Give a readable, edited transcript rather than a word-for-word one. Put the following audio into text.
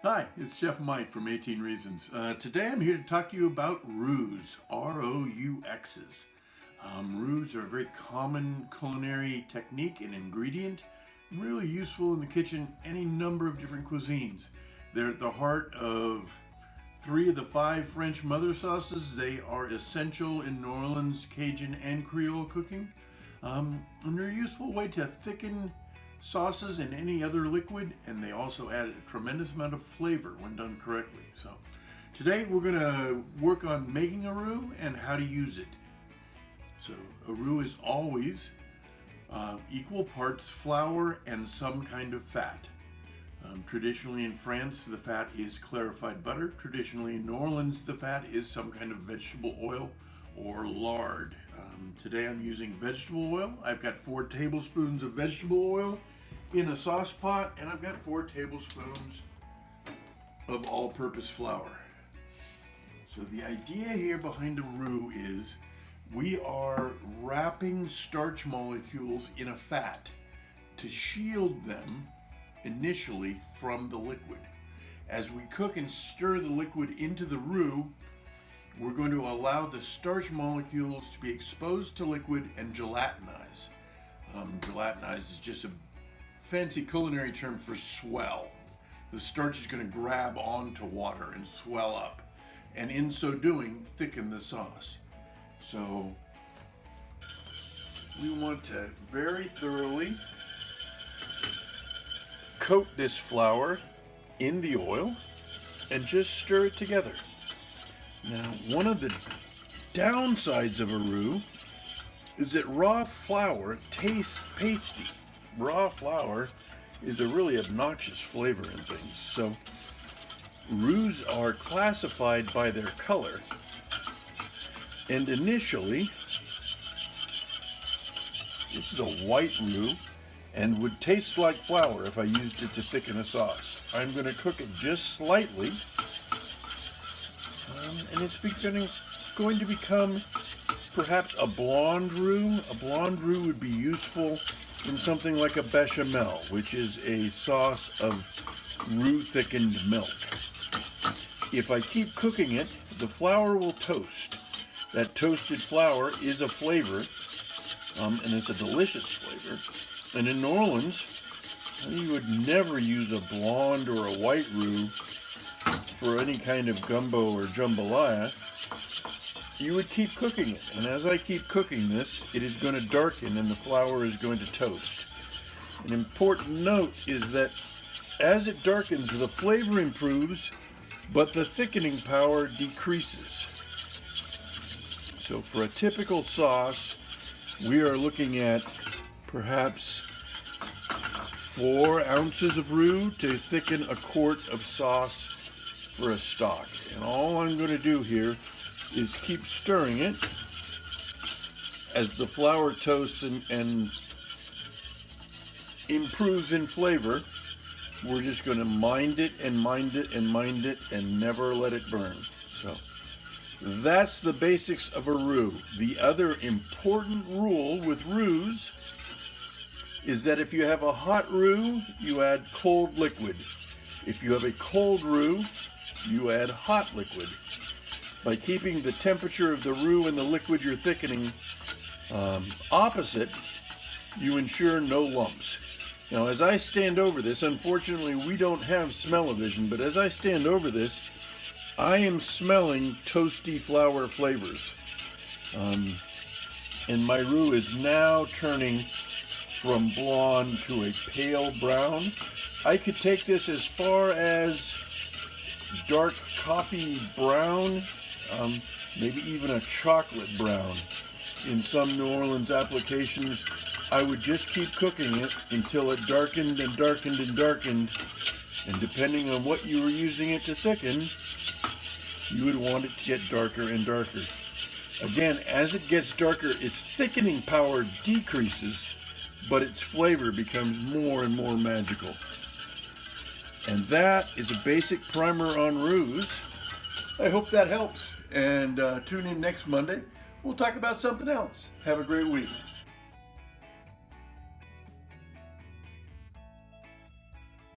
Hi, it's Chef Mike from 18 Reasons. Today I'm here to talk to you about roux, R-O-U-X's. Roux are a very common culinary technique and ingredient, really useful in the kitchen, any number of different cuisines. They're at the heart of 3 of the 5 French mother sauces. They are essential in New Orleans Cajun and Creole cooking. And they're a useful way to thicken sauces and any other liquid, and they also add a tremendous amount of flavor when done correctly. So today we're going to work on making a roux and how to use it. So a roux is always equal parts flour and some kind of fat. Traditionally in France, the fat is clarified butter. Traditionally in New Orleans, the fat is some kind of vegetable oil or lard. Today I'm using vegetable oil. I've got 4 tablespoons of vegetable oil in a sauce pot, and I've got 4 tablespoons of all-purpose flour. So the idea here behind a roux is we are wrapping starch molecules in a fat to shield them initially from the liquid. As we cook and stir the liquid into the roux, we're going to allow the starch molecules to be exposed to liquid and gelatinize. Gelatinize is just a fancy culinary term for swell. The starch is going to grab onto water and swell up, and in so doing, thicken the sauce. So we want to very thoroughly coat this flour in the oil and just stir it together. Now, one of the downsides of a roux is that raw flour tastes pasty. Raw flour is a really obnoxious flavor in things. So roux are classified by their color. And initially, this is a white roux and would taste like flour if I used it to thicken a sauce. I'm going to cook it just slightly. And it's going to become perhaps a blonde roux. A blonde roux would be useful in something like a bechamel, which is a sauce of roux thickened milk. If I keep cooking it, the flour will toast. That toasted flour is a flavor, and it's a delicious flavor. And in New Orleans, you would never use a blonde or a white roux for any kind of gumbo or jambalaya. You would keep cooking it, and as I keep cooking this, it is going to darken and the flour is going to toast. An important note is that as it darkens, the flavor improves, but the thickening power decreases. So for a typical sauce, we are looking at perhaps 4 ounces of roux to thicken a quart of sauce for a stock. And all I'm going to do here is keep stirring it as the flour toasts and improves in flavor. We're just going to mind it and mind it and mind it and never let it burn. So that's the basics of a roux. The other important rule with roux is that if you have a hot roux, you add cold liquid. If you have a cold roux, you add hot liquid. By keeping the temperature of the roux and the liquid you're thickening opposite, you ensure no lumps. Now, as I stand over this, unfortunately we don't have smell-o-vision, but as I stand over this, I am smelling toasty flour flavors. And my roux is now turning from blonde to a pale brown. I could take this as far as dark coffee brown, maybe even a chocolate brown. In some New Orleans applications, I would just keep cooking it until it darkened and darkened and darkened, and depending on what you were using it to thicken, you would want it to get darker and darker. Again, as it gets darker, its thickening power decreases, but its flavor becomes more and more magical. And that is a basic primer on roux. I hope that helps. And tune in next Monday. We'll talk about something else. Have a great week.